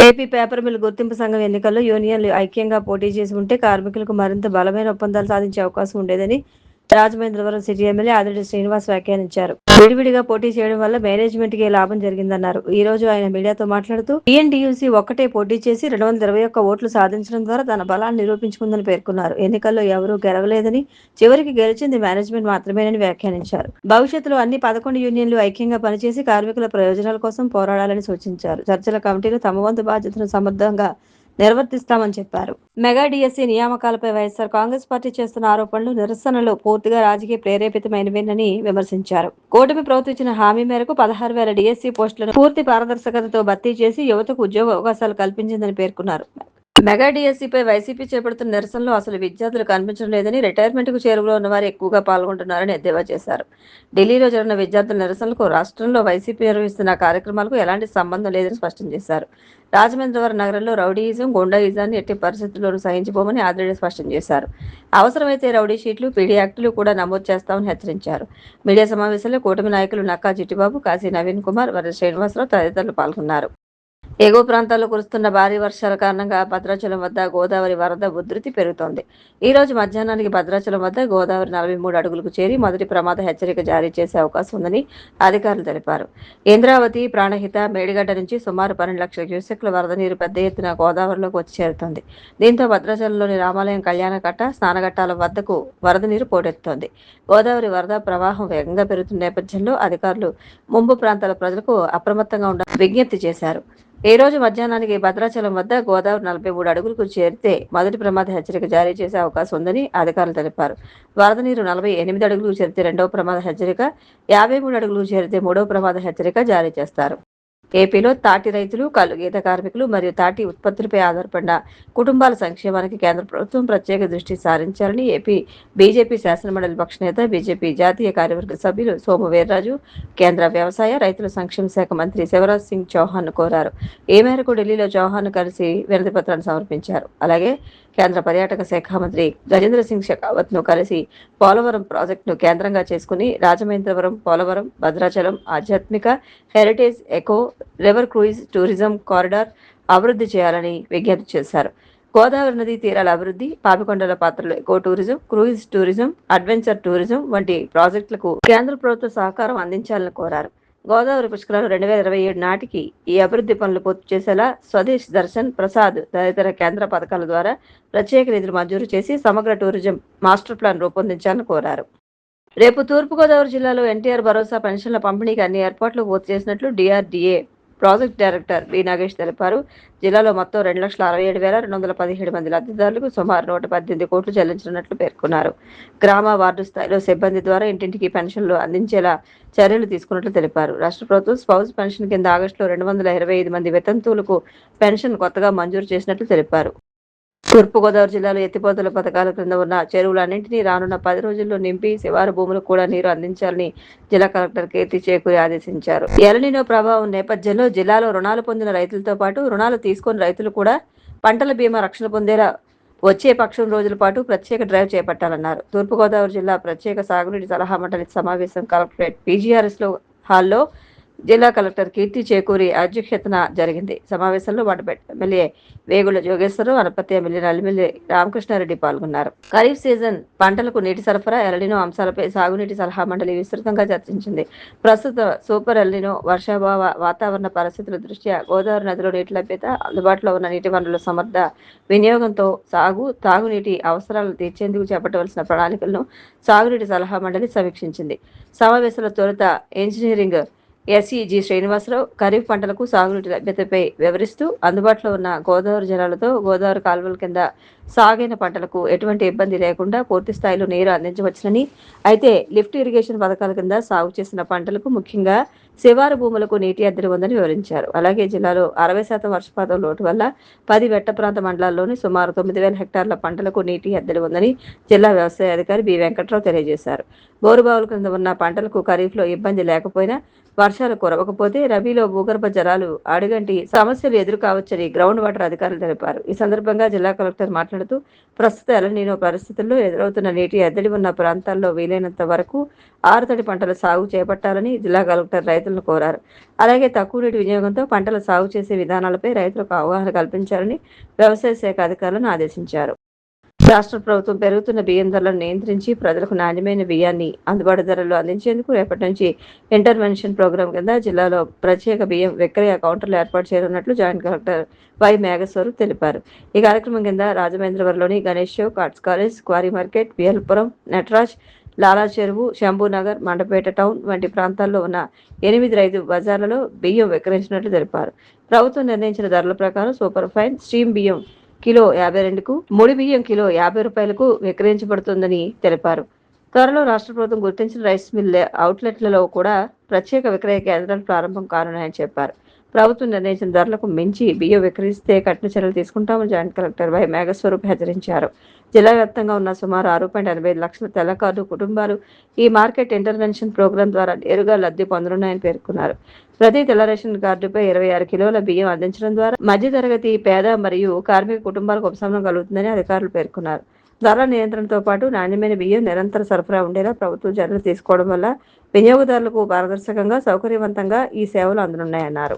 AP paper mill గుర్తింపు సంఘం ఎన్నికల్లో యూనియన్లు ఐక్యంగా పోటీ చేసి ఉంటే కార్మికులకు మరింత బలమైన ఒప్పందాలు సాధించే అవకాశం ఉండేదని రాజమహేంద్రవరం సిటీ ఎమ్మెల్యే ఆదిరెడ్డి శ్రీనివాస్ వ్యాఖ్యానించారు. విడివిడిగా పోటీ చేయడం వల్ల మేనేజ్మెంట్ కి లాభం జరిగిందన్నారు. ఈ రోజు ఆయన మీడియాతో మాట్లాడుతూ టీఎన్టీయూసీ ఒక్కటే పోటీ చేసి 221 ఓట్లు సాధించడం ద్వారా తన బలాన్ని నిరూపించుకుందని పేర్కొన్నారు. ఎన్నికల్లో ఎవరూ గెలవలేదని, చివరికి గెలిచింది మేనేజ్మెంట్ మాత్రమేనని వ్యాఖ్యానించారు. భవిష్యత్తులో అన్ని 11 యూనియన్లు ఐక్యంగా పనిచేసి కార్మికుల ప్రయోజనాల కోసం పోరాడాలని సూచించారు. చర్చల కమిటీలు తమ వంతు బాధ్యతను సమర్థంగా నిర్వర్తిస్తామని చెప్పారు. మెగా డిఎస్సీ నియామకాలపై వైఎస్ఆర్ కాంగ్రెస్ పార్టీ చేస్తున్న ఆరోపణలు, నిరసనలు పూర్తిగా రాజకీయ ప్రేరేపితమైనవేనని విమర్శించారు. కూటమి ప్రభుత్వం ఇచ్చిన హామీ మేరకు 16,000 డిఎస్సీ పోస్టులను పూర్తి పారదర్శకతతో భర్తీ చేసి యువతకు ఉద్యోగ అవకాశాలు కల్పించిందని పేర్కొన్నారు. మెగా డిఎస్సీపై వైసీపీ చేపడుతున్న నిరసనలో అసలు విద్యార్థులు కనిపించడం లేదని, రిటైర్మెంట్కు చేరువలో ఉన్నవారు ఎక్కువగా పాల్గొంటున్నారని ఎద్దేవా చేశారు. ఢిల్లీలో జరిగిన విద్యార్థుల నిరసనలకు రాష్ట్రంలో వైసీపీ నిర్వహిస్తున్న కార్యక్రమాలకు ఎలాంటి సంబంధం లేదని స్పష్టం చేశారు. రాజమహేంద్రవరం నగరంలో రౌడీయిజం, గూండాయిజాన్ని ఎట్టి పరిస్థితుల్లోనూ సహించిపోమని ఆదిరెడ్డి స్పష్టం చేశారు. అవసరమైతే రౌడీ షీట్లు, పీడీ యాక్టులు కూడా నమోదు చేస్తామని హెచ్చరించారు. మీడియా సమావేశంలో కూటమి నాయకులు నక్కా చిట్టిబాబు, కాశీ నవీన్ కుమార్, వర శ్రీనివాసరావు తదితరులు పాల్గొన్నారు. ఎగువ ప్రాంతాల్లో కురుస్తున్న భారీ వర్షాల కారణంగా భద్రాచలం వద్ద గోదావరి వరద ఉధృతి పెరుగుతోంది. ఈ రోజు మధ్యాహ్నానికి భద్రాచలం వద్ద గోదావరి 43 అడుగులకు చేరి మొదటి ప్రమాద హెచ్చరిక జారీ చేసే అవకాశం ఉందని అధికారులు తెలిపారు. ఇంద్రావతి, ప్రాణహిత, మేడిగడ్డ నుంచి సుమారు 12 లక్షల క్యూసెక్ల వరద నీరు పెద్ద ఎత్తున గోదావరిలోకి వచ్చి చేరుతోంది. దీంతో భద్రాచలంలోని రామాలయం కళ్యాణకట్ట, స్నానఘట్టాల వద్దకు వరద నీరు పోటెత్తుతోంది. గోదావరి వరద ప్రవాహం వేగంగా పెరుగుతున్న నేపథ్యంలో అధికారులు ముంపు ప్రాంతాల ప్రజలకు అప్రమత్తంగా ఉండాలని విజ్ఞప్తి చేశారు. ఈ రోజు మధ్యాహ్నానికి భద్రాచలం వద్ద గోదావరి 43 అడుగులకు చేరితే మొదటి ప్రమాద హెచ్చరిక జారీ చేసే అవకాశం ఉందని అధికారులు తెలిపారు. వరద నీరు 48 అడుగులకు చేరితే రెండవ ప్రమాద హెచ్చరిక, 53 అడుగులకు చేరితే మూడవ ప్రమాద హెచ్చరిక జారీ చేస్తారు. ఏపీలో తాటి రైతులు, కల్లు గీత కార్మికులు మరియు తాటి ఉత్పత్తులపై ఆధారపడిన కుటుంబాల సంక్షేమానికి కేంద్ర ప్రభుత్వం ప్రత్యేక దృష్టి సారించాలని ఏపీ బీజేపీ శాసనమండలి పక్ష నేత, బీజేపీ జాతీయ కార్యవర్గ సభ్యులు సోము వీర్రాజు కేంద్ర వ్యవసాయ, రైతుల సంక్షేమ శాఖ మంత్రి శివరాజ్ సింగ్ చౌహాన్ కోరారు. ఈ మేరకు ఢిల్లీలో చౌహాన్ కలిసి వినతి పత్రాన్ని సమర్పించారు. అలాగే కేంద్ర పర్యాటక శాఖ మంత్రి గజేంద్ర సింగ్ షెకావత్ ను కలిసి పోలవరం ప్రాజెక్టును కేంద్రంగా చేసుకుని రాజమహేంద్రవరం, పోలవరం, భద్రాచలం ఆధ్యాత్మిక, heritage, eco, river cruise tourism corridor అభివృద్ధి చేయాలని విజ్ఞప్తి చేశారు. గోదావరి నదీ తీరాల అభివృద్ధి, పాపికొండల పాత్రలో eco tourism, cruise tourism, adventure tourism వంటి ప్రాజెక్టులకు కేంద్ర ప్రభుత్వ సహకారం అందించాలని కోరారు. గోదావరి పుష్కరాలు 2027 నాటికి ఈ అభివృద్ధి పనులు పూర్తి చేసేలా స్వదేశ్ దర్శన్, ప్రసాద్ తదితర కేంద్ర పథకాల ద్వారా ప్రత్యేక నిధులు మంజూరు చేసి సమగ్ర టూరిజం మాస్టర్ ప్లాన్ రూపొందించాలని కోరారు. రేపు తూర్పుగోదావరి జిల్లాలో ఎన్టీఆర్ భరోసా పెన్షన్ల పంపిణీకి అన్ని ఏర్పాట్లు పూర్తి చేసినట్లు DRDA project director B Nagesh తెలిపారు. జిల్లాలో మొత్తం 2,67,217 మంది లబ్ధిదారులకు సుమారు 118 కోట్లు చెల్లించనున్నట్లు పేర్కొన్నారు. గ్రామ, వార్డు స్థాయిలో సిబ్బంది ద్వారా ఇంటింటికి పెన్షన్లు అందించేలా చర్యలు తీసుకున్నట్లు తెలిపారు. రాష్ట్ర ప్రభుత్వం స్పౌస్ పెన్షన్ కింద ఆగస్టులో 225 మంది వితంతువులకు పెన్షన్ కొత్తగా మంజూరు చేసినట్లు తెలిపారు. తూర్పుగోదావరి జిల్లాలో ఎత్తిపోతల పథకాల క్రింద ఉన్న చెరువులన్నింటినీ రానున్న 10 రోజుల్లో నింపి శివారు భూములకు కూడా నీరు అందించాలని జిల్లా కలెక్టర్ కీర్తి చేకూరి ఆదేశించారు. ఎల్నినో ప్రభావం నేపథ్యంలో జిల్లాలో రుణాలు పొందిన రైతులతో పాటు రుణాలు తీసుకుని రైతులు కూడా పంటల బీమా రక్షణ పొందేలా వచ్చే పక్షం రోజుల పాటు ప్రత్యేక డ్రైవ్ చేపట్టాలన్నారు. తూర్పుగోదావరి జిల్లా ప్రత్యేక సాగునీటి సలహా మండలి సమావేశం కలెక్టరేట్ పీజీఆర్ఎస్ హాల్లో జిల్లా కలెక్టర్ కీర్తి చేకూరి అధ్యక్షతన జరిగింది. సమావేశంలో వాటపేట ఎమ్మెల్యే వేగుల జోగేశ్వరరావు, అనపర్తి ఎమ్మెల్యే నల్లిమిల్లి రామకృష్ణారెడ్డి పాల్గొన్నారు. ఖరీఫ్ సీజన్ పంటలకు నీటి సరఫరా, ఎల్నినో అంశాలపై సాగునీటి సలహా మండలి విస్తృతంగా చర్చించింది. ప్రస్తుత సూపర్ ఎల్నినో వర్షాభావ వాతావరణ పరిస్థితుల దృష్ట్యా గోదావరి నదిలో నీటి లభ్యత, అందుబాటులో ఉన్న నీటి వనరుల సమర్థ వినియోగంతో తాగునీటి అవసరాలను తీర్చేందుకు చేపట్టవలసిన ప్రణాళికలను సాగునీటి సలహా మండలి సమీక్షించింది. సమావేశంలో తొలుత ఇంజనీరింగ్ ఎస్ఈజీ శ్రీనివాసరావు ఖరీఫ్ పంటలకు సాగునీటి లభ్యతపై వివరిస్తూ అందుబాటులో ఉన్న గోదావరి జలాలతో గోదావరి కాలువల కింద సాగైన పంటలకు ఎటువంటి ఇబ్బంది లేకుండా పూర్తి స్థాయిలో నీరు అందించవచ్చునని, అయితే లిఫ్ట్ ఇరిగేషన్ పథకాల కింద సాగు చేసిన పంటలకు ముఖ్యంగా శివారు భూములకు నీటి ఎద్దడి ఉందని వివరించారు. అలాగే జిల్లాలో 60% వర్షపాతం లోటు వల్ల 10 వెట్ట ప్రాంత మండలాల్లోని సుమారు 9,000 హెక్టార్ల పంటలకు నీటి ఎద్దడి ఉందని జిల్లా వ్యవసాయ అధికారి బి వెంకట్రావు తెలియజేశారు. బోరుబావుల కింద ఉన్న పంటలకు ఖరీఫ్లో ఇబ్బంది లేకపోయినా వర్షాలు కురవకపోతే రబీలో భూగర్భ జలాలు అడుగంటి సమస్యలు ఎదురు కావచ్చని గ్రౌండ్ వాటర్ అధికారులు తెలిపారు. ఈ సందర్భంగా జిల్లా కలెక్టర్ మాట్లాడుతూ ప్రస్తుత ఎలనీనో పరిస్థితుల్లో ఎదురవుతున్న నీటి ఎద్దడి ఉన్న ప్రాంతాల్లో వీలైనంత వరకు ఆరుతడి పంటల సాగు చేపట్టాలని జిల్లా కలెక్టర్ రైతులను కోరారు. అలాగే తక్కువ నీటి వినియోగంతో పంటల సాగు చేసే విధానాలపై రైతులకు అవగాహన కల్పించాలని వ్యవసాయ శాఖ అధికారులను ఆదేశించారు. రాష్ట్ర ప్రభుత్వం పెరుగుతున్న బియ్యం ధరలను నియంత్రించి ప్రజలకు నాణ్యమైన బియ్యాన్ని అందుబాటు ధరల్లో అందించేందుకు రేపటి నుంచి ఇంటర్వెన్షన్ ప్రోగ్రాం కింద జిల్లాలో ప్రత్యేక బియ్యం విక్రయ కౌంటర్లు ఏర్పాటు చేయనున్నట్లు జాయింట్ కలెక్టర్ వై మేఘస్వరూప్ తెలిపారు. ఈ కార్యక్రమం కింద రాజమహేంద్రవరంలోని Ganesh Chowk, arts college, quarry market, BLPuram, Nataraj, Lala Cheruvu, Shambhunagar, Mandapeta town వంటి ప్రాంతాల్లో ఉన్న 8 రైతు బజార్లలో బియ్యం విక్రయించినట్లు తెలిపారు. ప్రభుత్వం నిర్ణయించిన ధరల ప్రకారం సూపర్ ఫైన్, స్టీమ్ బియ్యం కిలో 52కు, ముడి బియ్యం కిలో 50 రూపాయలకు విక్రయించబడుతుందని తెలిపారు. త్వరలో రాష్ట్ర ప్రభుత్వం గుర్తించిన రైస్ మిల్ అవుట్లెట్లలో కూడా ప్రత్యేక విక్రయ కేంద్రాలు ప్రారంభం కానున్నాయని చెప్పారు. ప్రభుత్వం నిర్ణయించిన ధరలకు మించి బియ్యం విక్రయిస్తే కఠిన చర్యలు తీసుకుంటామని జాయింట్ కలెక్టర్ వై మేఘస్వరూప్ హెచ్చరించారు. జిల్లా వ్యాప్తంగా ఉన్న సుమారు 6.85 లక్షల తెల్ల కార్డు కుటుంబాలు ఈ మార్కెట్ ఇంటర్వెన్షన్ ప్రోగ్రాం ద్వారా నేరుగా లబ్ధి పొందనున్నాయని పేర్కొన్నారు. ప్రతి తెల్ల రేషన్ కార్డుపై 26 కిలోల బియ్యం అందించడం ద్వారా మధ్యతరగతి, పేద మరియు కార్మిక కుటుంబాలకు ఉపశమనం కలుగుతుందని అధికారులు పేర్కొన్నారు. ధరల నియంత్రణతో పాటు నాణ్యమైన బియ్యం నిరంతర సరఫరా ఉండేలా ప్రభుత్వం చర్యలు తీసుకోవడం వల్ల వినియోగదారులకు పారదర్శకంగా, సౌకర్యవంతంగా ఈ సేవలు అందనున్నాయన్నారు.